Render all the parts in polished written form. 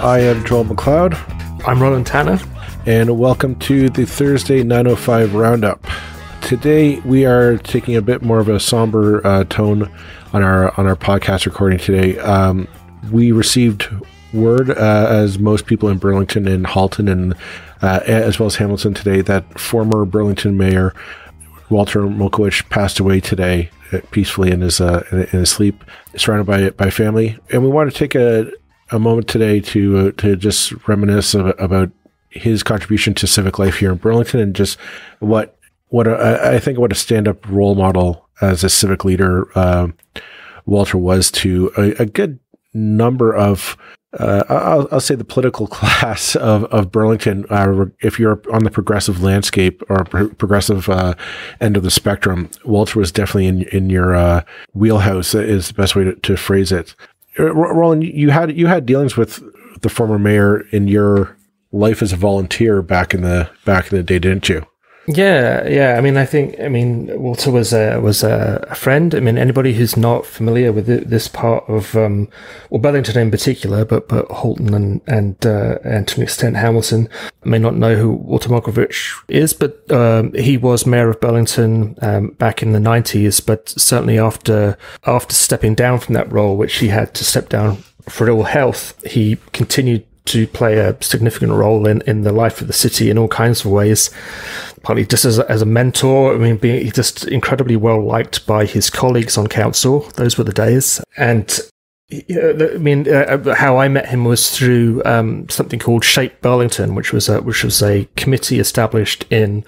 I am Joel McLeod. I'm Roland Tanner. And welcome to the Thursday 905 Roundup. Today we are taking a bit more of a somber tone on our podcast recording today. We received word, as most people in Burlington and Hamilton and as well as Hamilton today, that former Burlington Mayor Walter Mulkewich passed away today peacefully in his sleep, surrounded by family. And we want to take a moment today to just reminisce about his contribution to civic life here in Burlington, and just what I think what a stand-up role model as a civic leader Walter was to a good number of I'll say the political class of Burlington. If you're on the progressive landscape or progressive end of the spectrum, Walter was definitely in your wheelhouse, is the best way to phrase it. Roland, you had dealings with the former mayor in your life as a volunteer back in the day, didn't you? Yeah. I mean, Walter was a friend. I mean, anybody who's not familiar with this part of Burlington in particular, but Halton and to an extent Hamilton, may not know who Walter Mulkewich is. But he was mayor of Burlington back in the 90s. But certainly after stepping down from that role, which he had to step down for ill health, he continued to play a significant role in the life of the city in all kinds of ways, partly just as a mentor. I mean, being just incredibly well liked by his colleagues on council. Those were the days. And how I met him was through something called Shape Burlington, which was a committee established in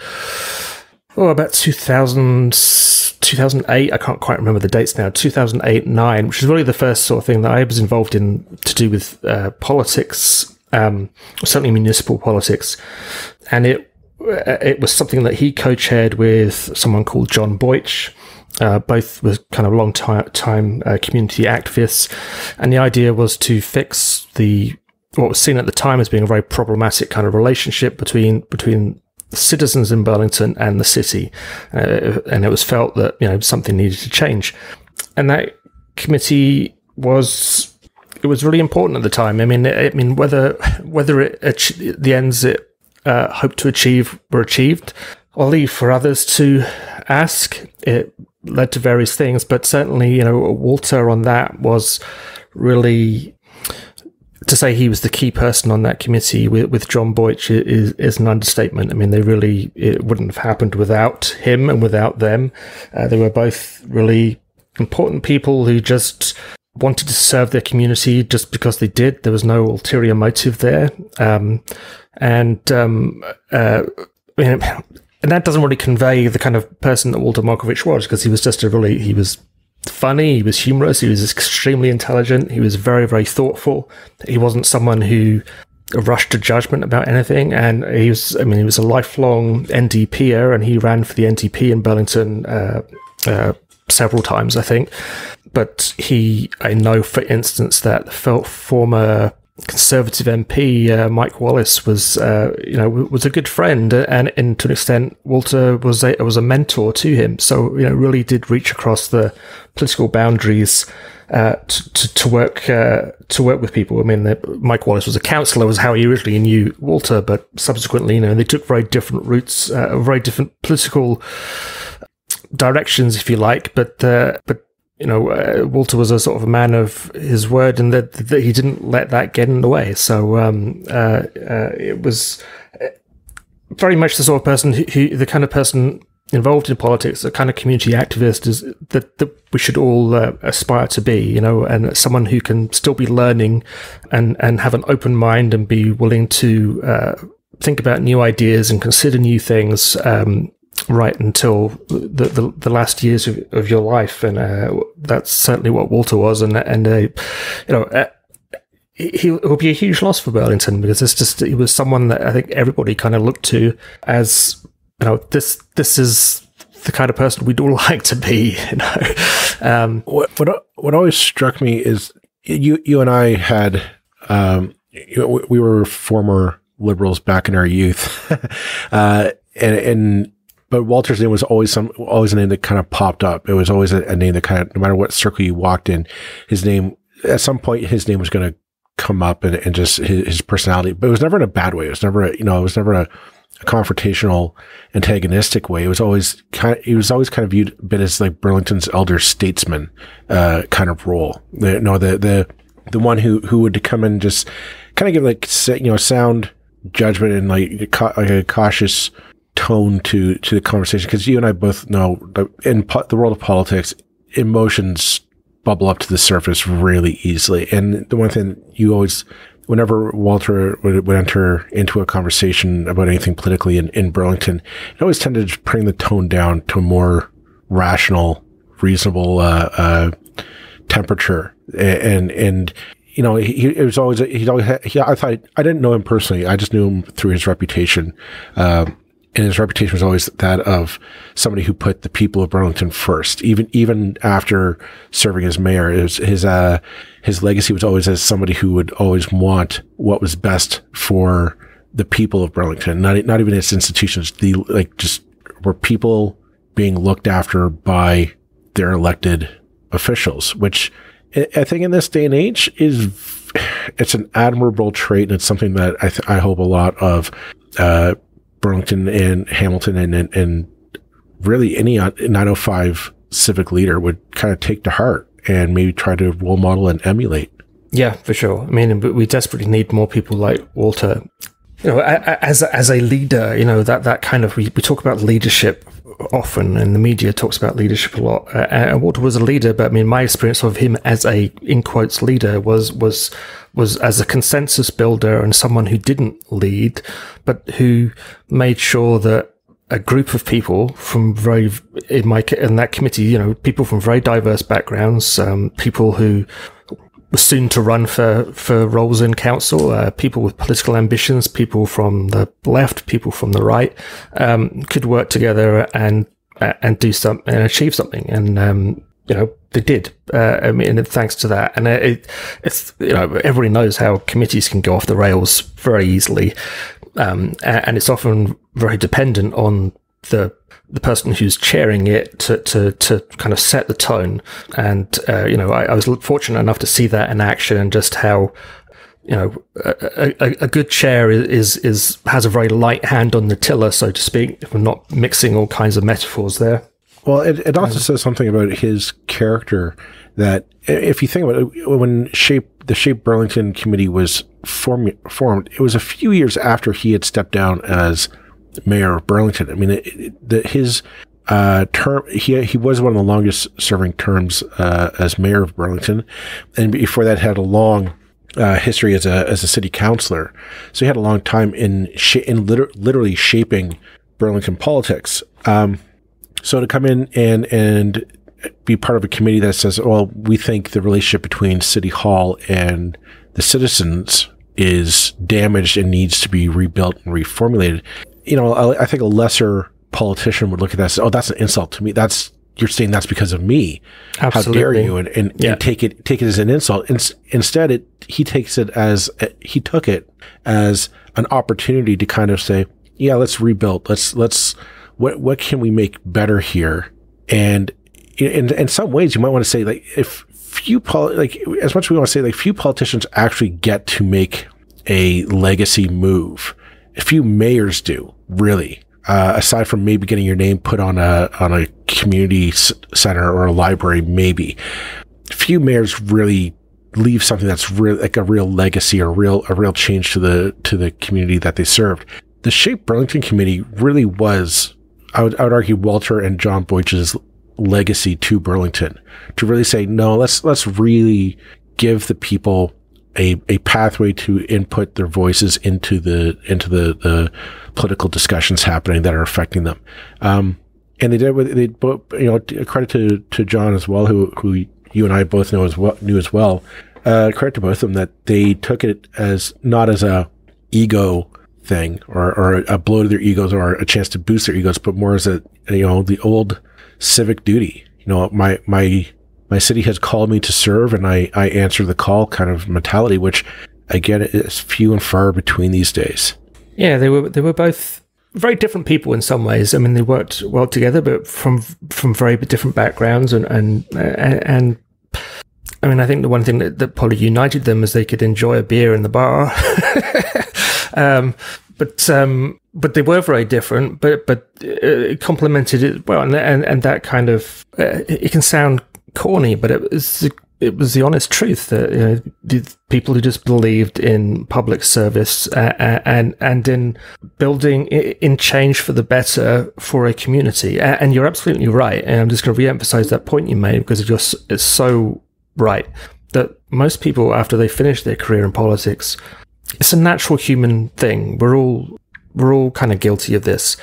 about 2008, I can't quite remember the dates now, 2008, 9, which is really the first sort of thing that I was involved in to do with politics, certainly municipal politics. And it was something that he co-chaired with someone called John Boych. Both were kind of long time community activists. And the idea was to fix what was seen at the time as being a very problematic kind of relationship between citizens in Burlington and the city, and it was felt that something needed to change, and that committee was really important at the time. I mean whether the ends it hoped to achieve were achieved, I'll leave for others to ask. It led to various things, but certainly Walter on that was really, to say he was the key person on that committee with John Boych is an understatement. I mean, it wouldn't have happened without him and without them. They were both really important people who just wanted to serve their community just because they did. There was no ulterior motive there. And that doesn't really convey the kind of person that Walter Mulkewich was, because he was just he was funny, he was humorous, he was extremely intelligent, he was very, very thoughtful. He wasn't someone who rushed to judgment about anything, and he was a lifelong NDPer, and he ran for the NDP in Burlington several times, I think. But I know, for instance, that former Conservative MP Mike Wallace was a good friend, and to an extent Walter was a mentor to him. So really did reach across the political boundaries to work with people. I mean, Mike Wallace was a councillor, was how he originally knew Walter, but subsequently they took very different routes, very different political directions, if you like. But Walter was a sort of a man of his word, and that he didn't let that get in the way. So it was very much the sort of person the kind of person involved in politics, the kind of community activist is that we should all aspire to be, and someone who can still be learning and have an open mind and be willing to think about new ideas and consider new things right until the last years of your life. And that's certainly what Walter was. And he will be a huge loss for Burlington, because he was someone that I think everybody kind of looked to as, this is the kind of person we'd all like to be. What always struck me is you and I had we were former Liberals back in our youth, but Walter's name was always a name that kind of popped up. It was always a name that kind of, no matter what circle you walked in, his name at some point was going to come up and just his personality, but it was never in a bad way. It was never a confrontational, antagonistic way. He was always kind of viewed a bit as like Burlington's elder statesman, kind of role. The one who would come in and just kind of give like, sound judgment and like a cautious tone to the conversation. Because you and I both know that in the world of politics, emotions bubble up to the surface really easily. And the one thing whenever Walter would enter into a conversation about anything politically in Burlington, it always tended to bring the tone down to a more rational, reasonable temperature. And I thought, I didn't know him personally. I just knew him through his reputation. And his reputation was always that of somebody who put the people of Burlington first. Even after serving as mayor, his legacy was always as somebody who would always want what was best for the people of Burlington. Not even its institutions. Just were people being looked after by their elected officials, which I think in this day and age it's an admirable trait, and it's something that I hope a lot of Burlington and Hamilton and really any 905 civic leader would kind of take to heart and maybe try to role model and emulate. Yeah, for sure. I mean, we desperately need more people like Walter. As a leader, that kind of, we talk about leadership often, and the media talks about leadership a lot. And Walter was a leader, but I mean, my experience of him as a, in quotes, leader was as a consensus builder and someone who didn't lead, but who made sure that a group of people from in that committee, people from very diverse backgrounds, people who were soon to run for roles in council, people with political ambitions, people from the left, people from the right, could work together and do something and achieve something. And, they did. And thanks to that. And it's everybody knows how committees can go off the rails very easily. And it's often very dependent on the person who's chairing it to kind of set the tone. And, I was fortunate enough to see that in action, and just how, a good chair has a very light hand on the tiller, so to speak, if we're not mixing all kinds of metaphors there. Well, it also says something about his character that, if you think about it, when the Shape Burlington Committee was formed, it was a few years after he had stepped down as mayor of Burlington. I mean, his term, he was one of the longest serving terms as mayor of Burlington, and before that had a long history as a city councilor. So he had a long time in literally shaping Burlington politics. So to come in and be part of a committee that says, well, we think the relationship between City Hall and the citizens is damaged and needs to be rebuilt and reformulated. I think a lesser politician would look at that and say, oh, that's an insult to me. You're saying that's because of me. Absolutely. How dare you? And take it as an insult. Instead, he took it as an opportunity to kind of say, yeah, let's rebuild. What can we make better here? And in some ways, you might want to say, like, as much as we want to say, like, few politicians actually get to make a legacy move. A few mayors do, really. Aside from maybe getting your name put on a community center or a library, maybe. Few mayors really leave something that's really like a real legacy or a real change to the community that they served. The Shape Burlington Committee really was, I would argue, Walter and John Boych's legacy to Burlington, to really say, no, let's really give the people a pathway to input their voices into the political discussions happening that are affecting them. And they did both, credit to John as well, who you and I both knew as well. Credit to both of them that they took it as not as a ego thing or a blow to their egos or a chance to boost their egos, but more as the old civic duty. My city has called me to serve, and I answer the call kind of mentality, which again is few and far between these days. Yeah, they were both very different people in some ways. I mean, they worked well together, but from very different backgrounds, and I mean, I think the one thing that probably united them is they could enjoy a beer in the bar. But they were very different, but it complemented it well. And that kind of, it can sound corny, but it was the honest truth that the people who just believed in public service and in building in change for the better for a community. And you're absolutely right. And I'm just going to re-emphasize that point you made because it's so right that most people, after they finish their career in politics, it's a natural human thing. We're all kind of guilty of this.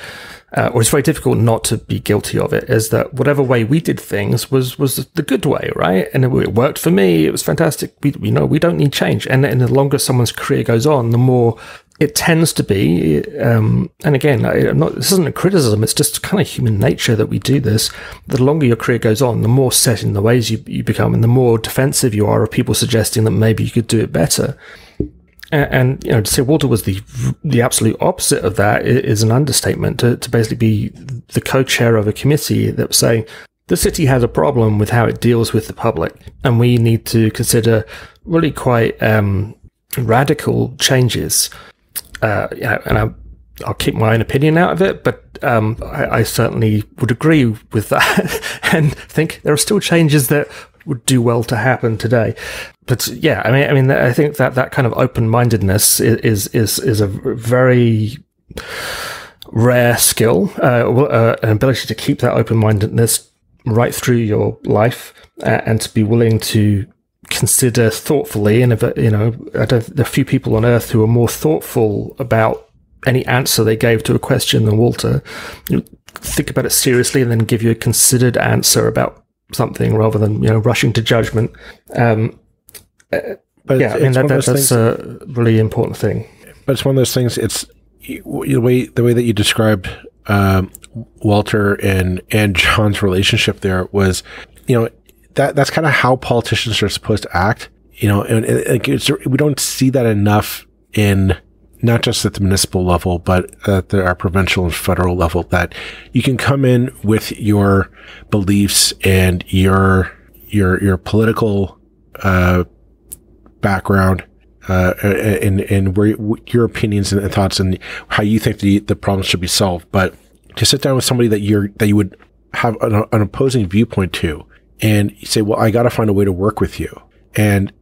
Or it's very difficult not to be guilty of it, is that whatever way we did things was the good way, right? And it worked for me. It was fantastic. We don't need change. And the longer someone's career goes on, the more it tends to be. And again, this isn't a criticism. It's just kind of human nature that we do this. The longer your career goes on, the more set in the ways you become, and the more defensive you are of people suggesting that maybe you could do it better. And to say Walter was the absolute opposite of that is an understatement. To basically be the co-chair of a committee that was saying the city has a problem with how it deals with the public, and we need to consider really quite radical changes. And I'll keep my own opinion out of it, but I certainly would agree with that and think there are still changes that would do well to happen today. But yeah, I mean, I think that kind of open-mindedness is a very rare skill, an ability to keep that open-mindedness right through your life, and to be willing to consider thoughtfully. And there are few people on earth who are more thoughtful about any answer they gave to a question than Walter. Think about it seriously and then give you a considered answer about something rather than rushing to judgment. But yeah, I mean that's a really important thing. But it's one of those things. It's the way that you described Walter and John's relationship there was, that's kind of how politicians are supposed to act. And we don't see that enough in not just at the municipal level, but at our provincial and federal level, that you can come in with your beliefs and your political background and where your opinions and thoughts and how you think the problem should be solved. But to sit down with somebody that you would have an opposing viewpoint to, and you say, well, I got to find a way to work with you, and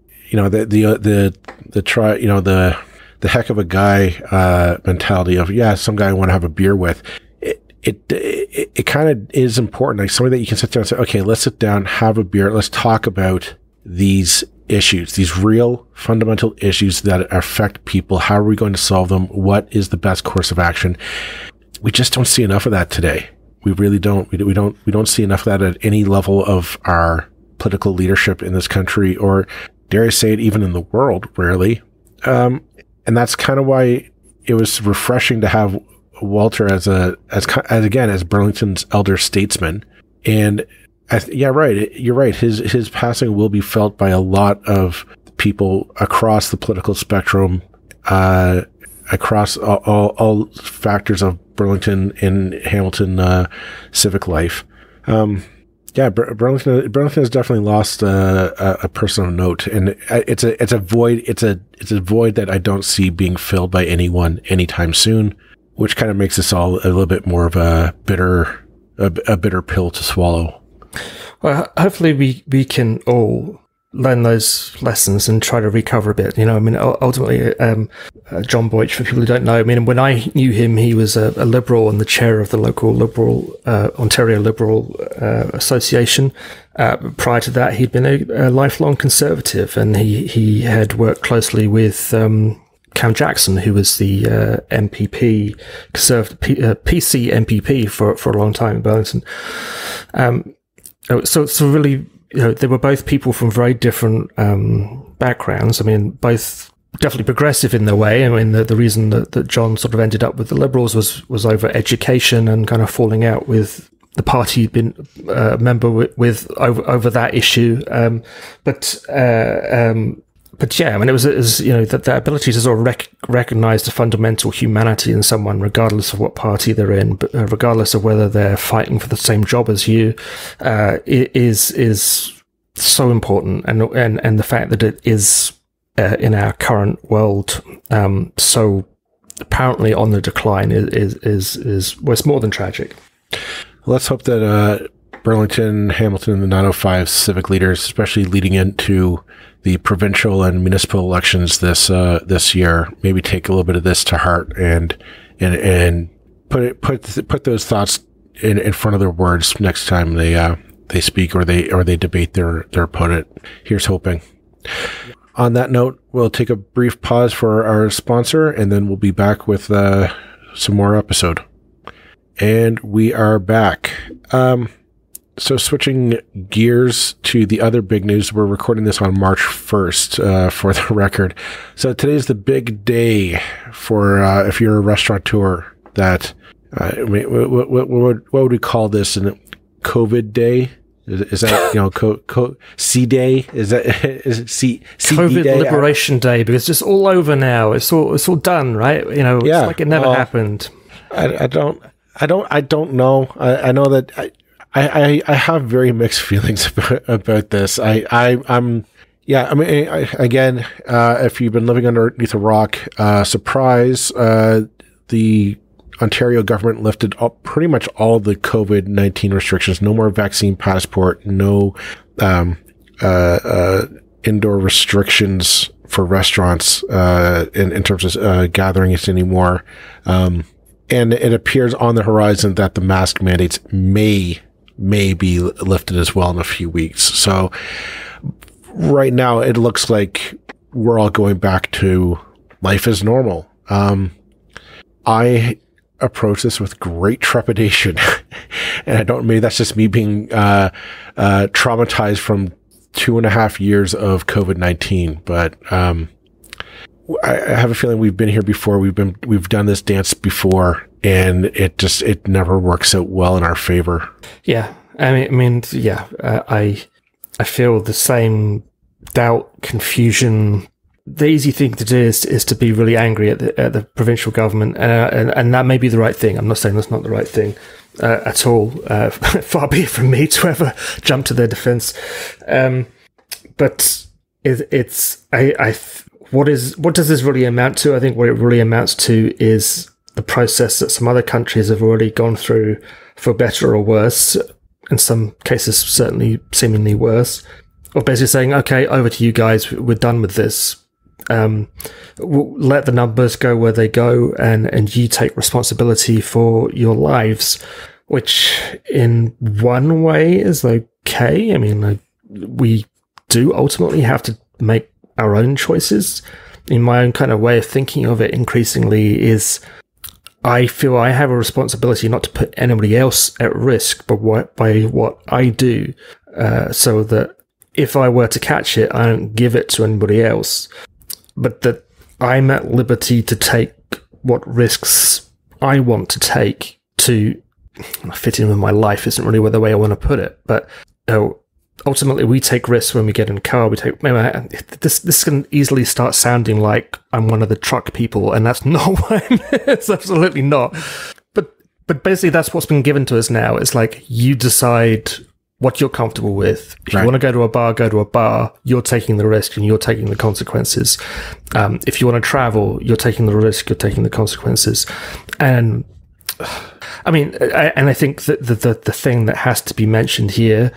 the heck of a guy mentality of, some guy I want to have a beer with. It kind of is important. Like somebody that you can sit down and say, okay, let's sit down, have a beer. Let's talk about these issues, these real fundamental issues that affect people. How are we going to solve them? What is the best course of action? We just don't see enough of that today. We really don't. We don't see enough of that at any level of our political leadership in this country, or dare I say it, even in the world, rarely. And that's kind of why it was refreshing to have Walter as Burlington's elder statesman. And you're right. His passing will be felt by a lot of people across the political spectrum, across all factors of Burlington and Hamilton civic life. Burlington has definitely lost a person of note, and it's a void. It's a void that I don't see being filled by anyone anytime soon, which kind of makes this all a little bit more of a bitter pill to swallow. Well, hopefully we can all learn those lessons and try to recover a bit. Ultimately, John Boych, for people who don't know, when I knew him, he was a Liberal and the chair of the local Liberal, Ontario Liberal Association. Prior to that, he'd been a lifelong Conservative, and he had worked closely with Cam Jackson, who was the MPP, Conservative PC MPP for a long time in Burlington. So really, they were both people from very different backgrounds. Both definitely progressive in their way. The reason that John sort of ended up with the Liberals was over education and kind of falling out with the party he'd been a member with over that issue. But yeah, it was that ability to sort of recognize the fundamental humanity in someone, regardless of what party they're in, but regardless of whether they're fighting for the same job as you, is so important, and the fact that it is in our current world so apparently on the decline is well, it's more than tragic. Let's hope that Burlington, Hamilton, and the 905 civic leaders, especially leading into the provincial and municipal elections this year, maybe take a little bit of this to heart and put those thoughts in front of their words next time they speak or they debate their opponent. Here's hoping. On that note, we'll take a brief pause for our sponsor, and then we'll be back with some more episode. And we are back. So switching gears to the other big news, we're recording this on March 1st for the record. So today's the big day for if you're a restaurateur. That what would we call this? An COVID day? Is that C day? Is it C COVID day? Liberation Day? Because it's all over now. It's all done, right? It's like it never happened. I don't know. I know that I have very mixed feelings about this. Again, if you've been living underneath a rock, surprise, the Ontario government lifted up pretty much all the COVID-19 restrictions. No more vaccine passport, no indoor restrictions for restaurants in terms of gatherings anymore. And it appears on the horizon that the mask mandates may be lifted as well in a few weeks. So right now it looks like we're all going back to life as normal. I approach this with great trepidation. And maybe that's just me being traumatized from 2.5 years of COVID-19. But I have a feeling we've been here before. We've done this dance before, and it never works out well in our favor. Yeah, I feel the same doubt, confusion. The easy thing to do is to be really angry at the provincial government, and that may be the right thing. I'm not saying that's not the right thing at all. Far be it from me to ever jump to their defense. But what does this really amount to? I think what it really amounts to is the process that some other countries have already gone through, for better or worse. In some cases, certainly seemingly worse. Of basically saying, okay, over to you guys. We're done with this. We'll let the numbers go where they go, and you take responsibility for your lives, which in one way is okay. I mean, we do ultimately have to make our own choices. In my own kind of way of thinking of it increasingly is, I feel I have a responsibility not to put anybody else at risk, but by what I do, so that if I were to catch it, I don't give it to anybody else, but that I'm at liberty to take what risks I want to take to fit in with my life isn't really the way I want to put it, but ultimately we take risks when we get in a car. This can easily start sounding like I'm one of the truck people, and that's not what I mean. It's absolutely not. But basically that's what's been given to us now. It's like, you decide what you're comfortable with. If you want to go to a bar, go to a bar. You're taking the risk and you're taking the consequences. If you want to travel, you're taking the risk, you're taking the consequences. And I think that the thing that has to be mentioned here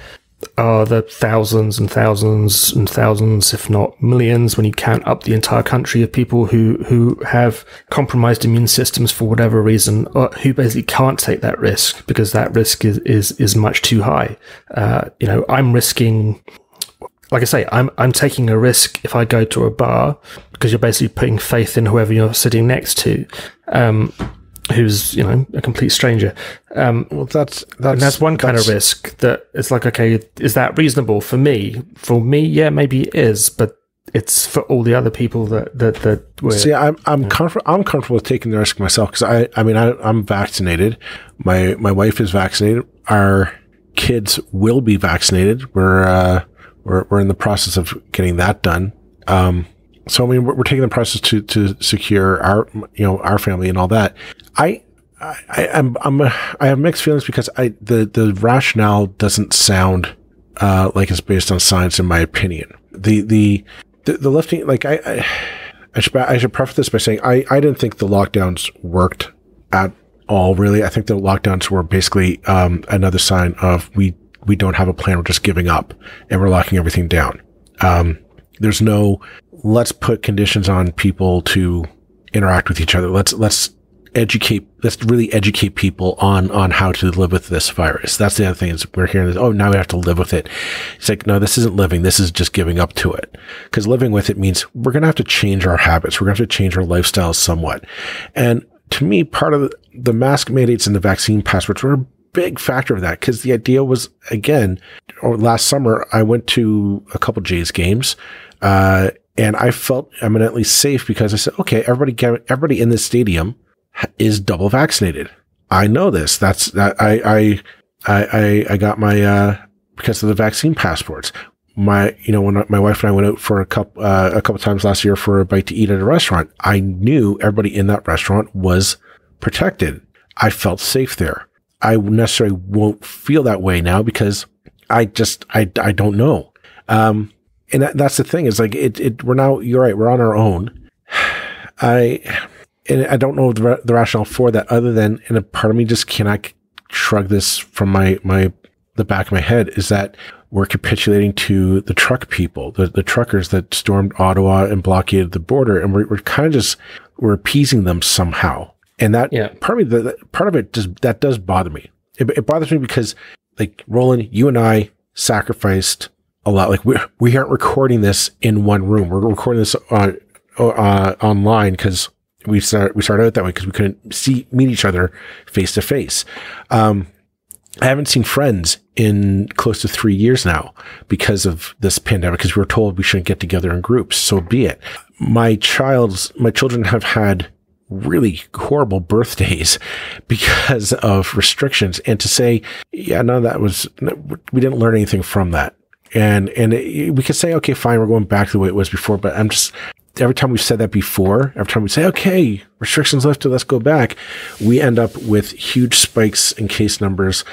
are the thousands and thousands and thousands, if not millions, when you count up the entire country, of people who have compromised immune systems for whatever reason, or who basically can't take that risk because that risk is much too high. I'm risking, like I say, I'm taking a risk if I go to a bar, because you're basically putting faith in whoever you're sitting next to. Who's a complete stranger. Well, that's one kind of risk that it's like, okay, is that reasonable for me? For me, yeah, maybe it is, but it's for all the other people that were. See, I'm comfortable with taking the risk myself, because I'm vaccinated. My wife is vaccinated. Our kids will be vaccinated. We're in the process of getting that done. So we're taking the process to secure our family and all that. I have mixed feelings, because the rationale doesn't sound like it's based on science, in my opinion. The lifting, like I should preface this by saying I didn't think the lockdowns worked at all, really. I think the lockdowns were basically another sign of we don't have a plan, we're just giving up and we're locking everything down. There's no let's put conditions on people to interact with each other. Let's really educate people on how to live with this virus. That's the other thing, is we're hearing this, oh, now we have to live with it. It's like, no, this isn't living. This is just giving up to it. Because living with it means we're going to have to change our habits. We're going to have to change our lifestyles somewhat. And to me, part of the mask mandates and the vaccine passports were a big factor of that, because the idea was, again, last summer, I went to a couple Jays games, and I felt eminently safe because I said, okay, everybody in this stadium is double vaccinated. I know this. I got my, because of the vaccine passports. When my wife and I went out for a couple times last year for a bite to eat at a restaurant, I knew everybody in that restaurant was protected. I felt safe there. I necessarily won't feel that way now because I don't know. And that's the thing, is like, we're now, you're right, we're on our own. And I don't know the rationale for that, other than, and a part of me just cannot shrug this from the back of my head, is that we're capitulating to the truck people, the truckers that stormed Ottawa and blockaded the border, and we're kind of just, we're appeasing them somehow. And that, part of it that does bother me. It bothers me because, like, Roland, you and I sacrificed a lot. Like, we aren't recording this in one room. We're recording this online because we started out that way because we couldn't meet each other face to face. I haven't seen friends in close to 3 years now because of this pandemic, because we were told we shouldn't get together in groups. So be it. My children have had really horrible birthdays because of restrictions, and to say, yeah, none of that we didn't learn anything from that. And we could say, okay, fine, we're going back to the way it was before, but every time we've said that before, every time we say, okay, restrictions lifted, let's go back, we end up with huge spikes in case numbers.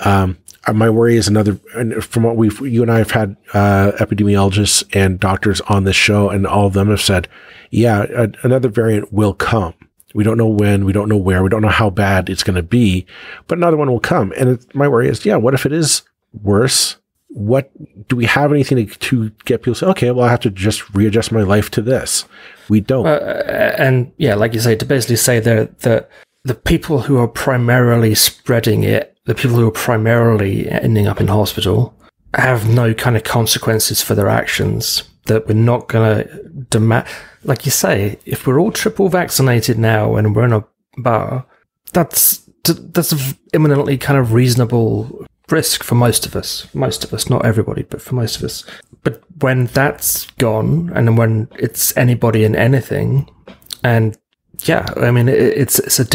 My worry is from what you and I have had epidemiologists and doctors on this show, and all of them have said, yeah, another variant will come. We don't know when, we don't know where, we don't know how bad it's going to be, but another one will come. And my worry is, yeah, what if it is worse? What do we have anything to get people to say, okay, well, I have to just readjust my life to this? We don't. And yeah, like you say, to basically say that the people who are primarily spreading it, the people who are primarily ending up in hospital, have no kind of consequences for their actions, that we're not going to demand. Like you say, if we're all triple vaccinated now and we're in a bar, that's imminently kind of reasonable risk for most of us, not everybody, but for most of us. But when that's gone, and then when it's anybody and anything, and yeah, I mean, it's a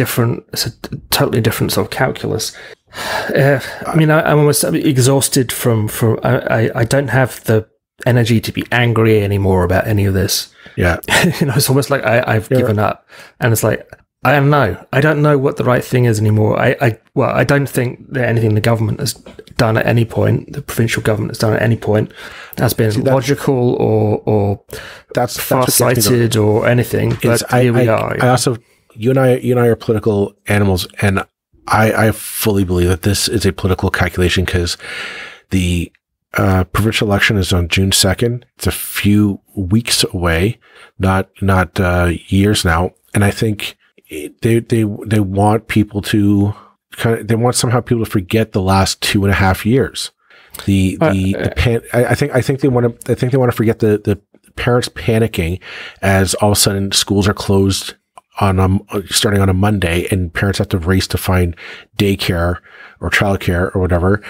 totally different sort of calculus. I mean, I'm almost exhausted from I don't have the energy to be angry anymore about any of this. Yeah. It's almost like I've given up, and it's like, I don't know. I don't know what the right thing is anymore. I don't think that anything the government has done at any point, the provincial government has done at any point, has been logical or that's far-sighted or anything. But here we are. I also, you and I are political animals, and I fully believe that this is a political calculation, because the provincial election is on June 2nd. It's a few weeks away, not years now, and I think they want people to they want somehow people to forget the last 2.5 years. I think they want to forget the parents panicking as all of a sudden schools are closed starting on a Monday, and parents have to race to find daycare or childcare or whatever.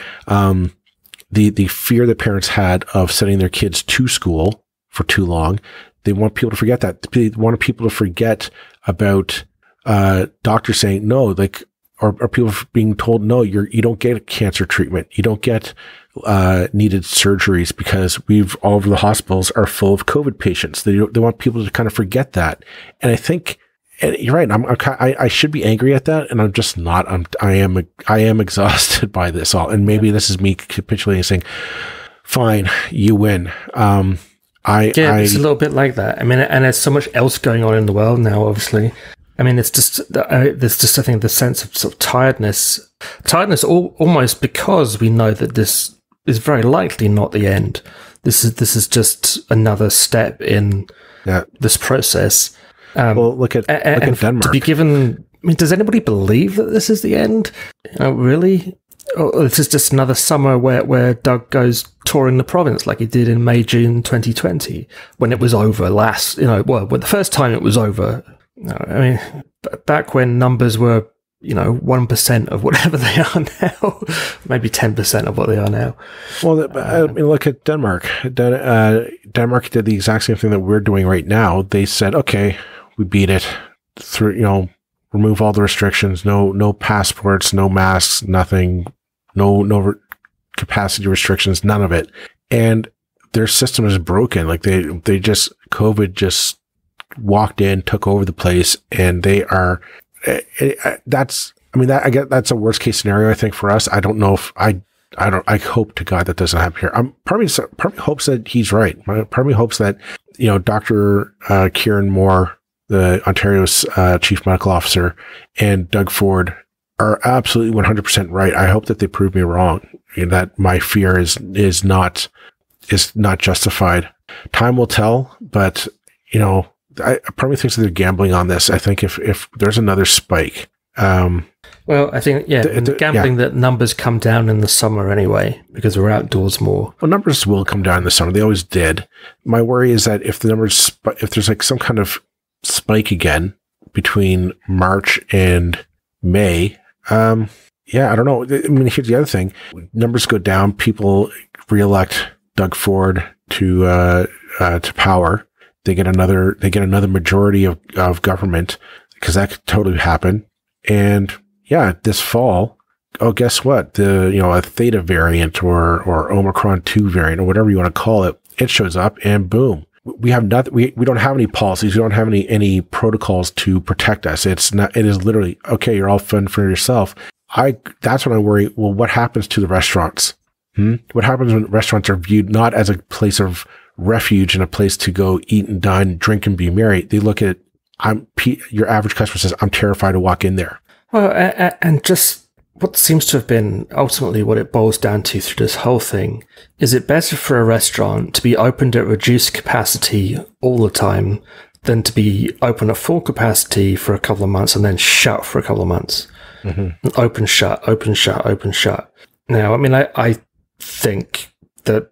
The fear that parents had of sending their kids to school for too long, they want people to forget that. They want people to forget about doctors saying no, like, or people being told no, you don't get cancer treatment, you don't get needed surgeries, because all over the hospitals are full of COVID patients. They want people to kind of forget that, and I think. And you're right. I should be angry at that, and I'm just not. I am exhausted by this all, and maybe this is me capitulating, saying, fine, you win. It's a little bit like that. I mean, and there's so much else going on in the world now, obviously. I mean, there's just, I think, the sense of sort of tiredness almost because we know that this is very likely not the end. This is just another step in this process. Well, look at Denmark. To be given, I mean, does anybody believe that this is the end? Really? Or this is just another summer where Doug goes touring the province like he did in May, June 2020, when it was over last, the first time it was over. I mean, back when numbers were, 1% of whatever they are now, maybe 10% of what they are now. Well, I mean, look at Denmark. Denmark did the exact same thing that we're doing right now. They said, okay, we beat it through, remove all the restrictions, no passports, no masks, nothing, no capacity restrictions, none of it. And their system is broken. Like COVID just walked in, took over the place, and they are, I guess that's a worst case scenario, I think, for us. I don't know if I hope to God that doesn't happen here. Part of me hopes that he's right. Part of me hopes that, Dr. Kieran Moore, the Ontario's chief medical officer, and Doug Ford are absolutely 100% right. I hope that they prove me wrong, and that my fear is not justified. Time will tell, but part of me thinks that they're gambling on this. I think if there's another spike, well, I think gambling that numbers come down in the summer anyway because we're outdoors more. Well, numbers will come down in the summer. They always did. My worry is that if there's like some kind of spike again between March and May. I don't know. I mean, here's the other thing: numbers go down. People reelect Doug Ford to power. They get another majority of government, because that could totally happen. And this fall, guess what? A Theta variant or Omicron 2 variant or whatever you want to call it, it shows up and boom. We have nothing. We don't have any policies. We don't have any protocols to protect us. It is literally, okay, you're all fun for yourself. That's when I worry. Well, what happens to the restaurants? What happens when restaurants are viewed not as a place of refuge and a place to go eat and dine, drink and be merry? They look at your average customer says, I'm terrified to walk in there. Well, and just what seems to have been ultimately what it boils down to through this whole thing is it better for a restaurant to be opened at reduced capacity all the time than to be open at full capacity for a couple of months and then shut for a couple of months. Mm-hmm. Open, shut, open, shut, open, shut. Now, I mean, I think that,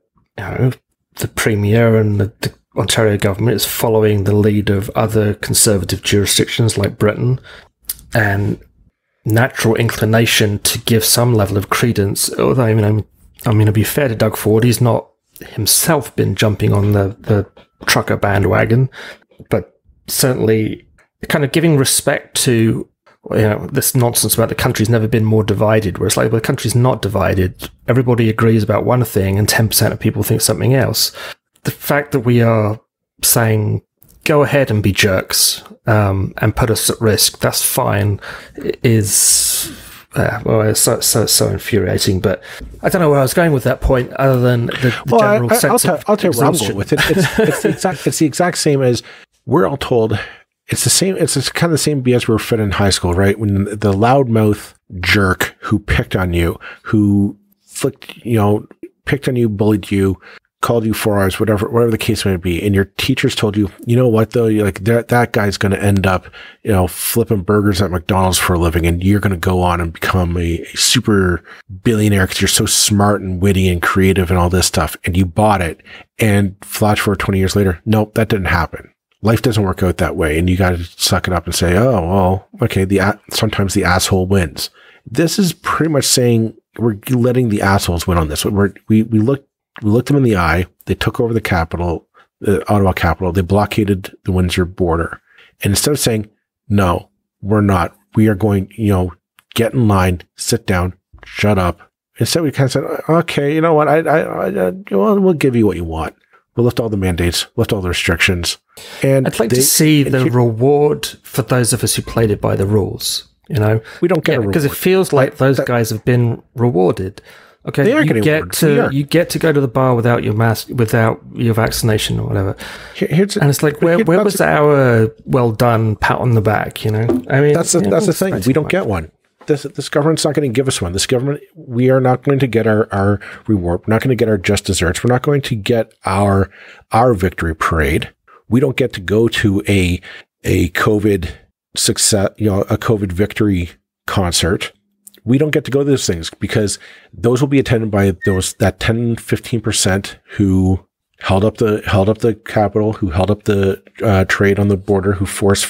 the Premier and the Ontario government is following the lead of other conservative jurisdictions like Britain, and natural inclination to give some level of credence. Although, I mean, to be fair to Doug Ford, he's not himself been jumping on the trucker bandwagon, but certainly kind of giving respect to, this nonsense about the country's never been more divided, where it's like, well, the country's not divided. Everybody agrees about one thing and 10% of people think something else. The fact that we are saying, go ahead and be jerks, and put us at risk, that's fine, is, it's so infuriating. But I don't know where I was going with that point, other than the general sense of I'll tell you where I'm going with it. It's the exact same as we're all told. It's the same. It's kind of the same BS we were fed in high school, right? When the loudmouth jerk who picked on you, who picked on you, bullied you, called you 4 hours, whatever the case may be, and your teachers told you, you know what though, you're like that guy's going to end up, flipping burgers at McDonald's for a living, and you're going to go on and become a super billionaire because you're so smart and witty and creative and all this stuff, and you bought it. And flash forward 20 years later, nope, that didn't happen. Life doesn't work out that way, and you got to suck it up and say, oh, well, okay, sometimes the asshole wins. This is pretty much saying we're letting the assholes win on this. We looked them in the eye. They took over the capital, the Ottawa capital. They blockaded the Windsor border. And instead of saying, no, we're not, we are going, get in line, sit down, shut up. Instead, we kind of said, okay, you know what? We'll give you what you want. We'll lift all the mandates, lift all the restrictions. And I'd like to see the reward for those of us who played it by the rules. We don't get a reward. Because it feels like those guys have been rewarded. Okay, they aren't getting warned. You get to go to the bar without your mask, without your vaccination or whatever. And it's like, where was our well done pat on the back? You know, I mean, that's the thing. We don't get one. This government's not going to give us one. This government, we are not going to get our reward. We're not going to get our just desserts. We're not going to get our victory parade. We don't get to go to a COVID success, a COVID victory concert. We don't get to go to those things because those will be attended by that 10-15% who held up the Capitol, who held up the trade on the border, who forced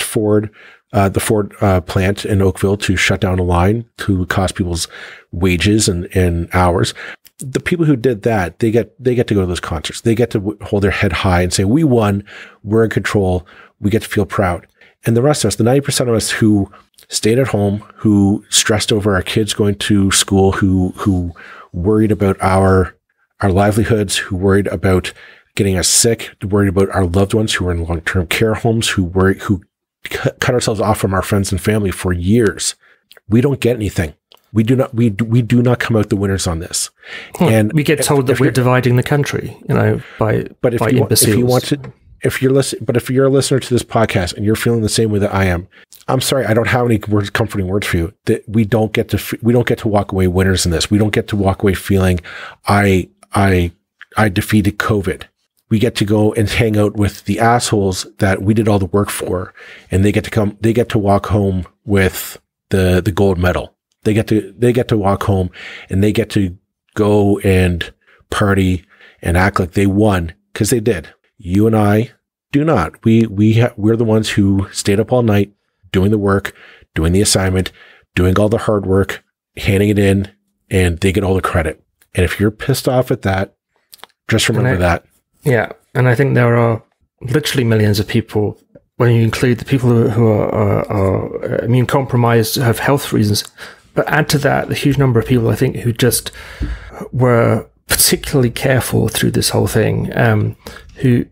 Ford. The Ford plant in Oakville to shut down a line to cost people's wages and hours. The people who did that, they get to go to those concerts. They get to hold their head high and say, we won, we're in control, we get to feel proud. And the rest of us, the 90% of us who stayed at home, who stressed over our kids going to school, who worried about our livelihoods, who worried about getting us sick, worried about our loved ones who were in long-term care homes, who cut ourselves off from our friends and family for years. We don't get anything. We do not come out the winners on this. And we get told that we're dividing the country, by imbeciles. If you're a listener to this podcast and you're feeling the same way that I am, I'm sorry, I don't have any comforting words for you. That we don't get to walk away winners in this. We don't get to walk away feeling I defeated COVID. We get to go and hang out with the assholes that we did all the work for, and they get to walk home with the gold medal. They get to walk home and they get to go and party and act like they won, because they did. You and I do not. We're the ones who stayed up all night doing the work, doing the assignment, doing all the hard work, handing it in, and they get all the credit. And if you're pissed off at that, just remember that. Yeah, and I think there are literally millions of people, when you include the people who are immune compromised, have health reasons. But add to that the huge number of people, I think, who just were particularly careful through this whole thing, who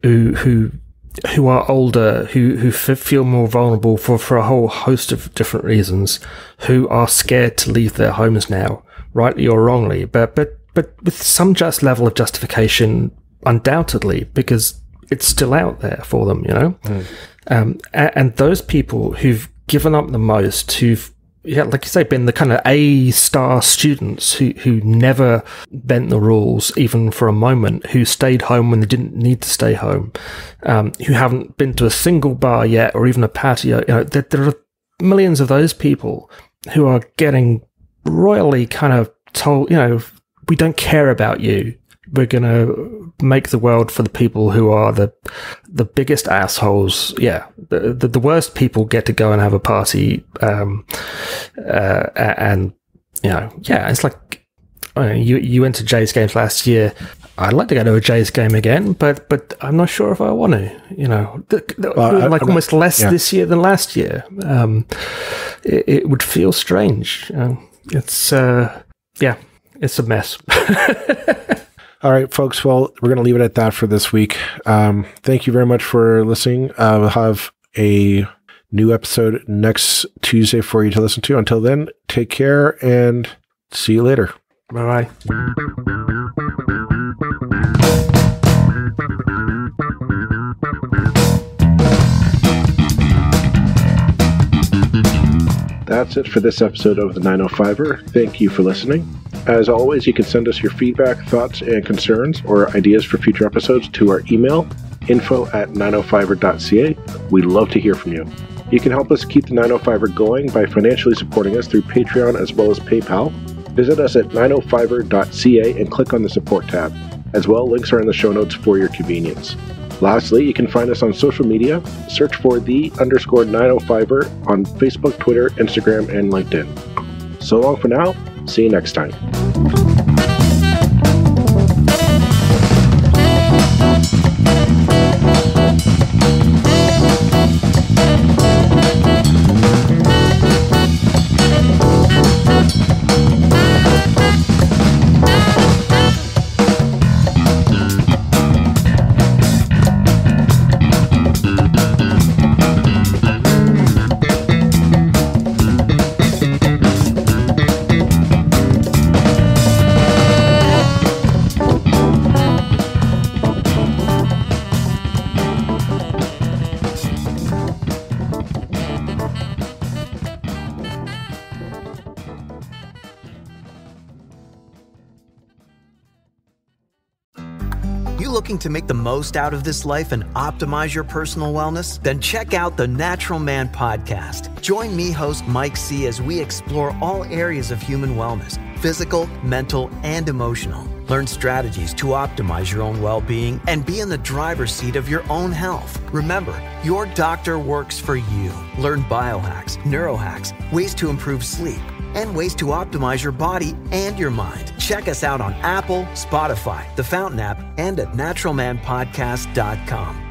are older, who feel more vulnerable for a whole host of different reasons, who are scared to leave their homes now, rightly or wrongly, but with some just level of justification. Undoubtedly, because it's still out there for them, and those people who've given up the most, who've, like you say, been the kind of A-star students who never bent the rules even for a moment, who stayed home when they didn't need to stay home, who haven't been to a single bar yet or even a patio. There are millions of those people who are getting royally kind of told, we don't care about you. We're going to make the world for the people who are the biggest assholes. Yeah, the worst people get to go and have a party. And, it's like, you went to Jays games last year. I'd like to go to a Jays game again, but I'm not sure if I want to, almost less this year than last year. It would feel strange. It's a mess. All right, folks. Well, we're going to leave it at that for this week. Thank you very much for listening. We'll have a new episode next Tuesday for you to listen to. Until then, take care and see you later. Bye-bye. That's it for this episode of the 905er. Thank you for listening. As always, you can send us your feedback, thoughts, and concerns or ideas for future episodes to our email, info@905er.ca. We'd love to hear from you. You can help us keep the 905er going by financially supporting us through Patreon as well as PayPal. Visit us at 905er.ca and click on the support tab. As well, links are in the show notes for your convenience. Lastly, you can find us on social media. Search for _905er on Facebook, Twitter, Instagram, and LinkedIn. So long for now. See you next time. You looking to make the most out of this life and optimize your personal wellness? Then check out the Natural Man Podcast. Join me, host Mike C., as we explore all areas of human wellness, physical, mental, and emotional. Learn strategies to optimize your own well-being and be in the driver's seat of your own health. Remember, your doctor works for you. Learn biohacks, neurohacks, ways to improve sleep, and ways to optimize your body and your mind. Check us out on Apple, Spotify, the Fountain app, and at naturalmanpodcast.com.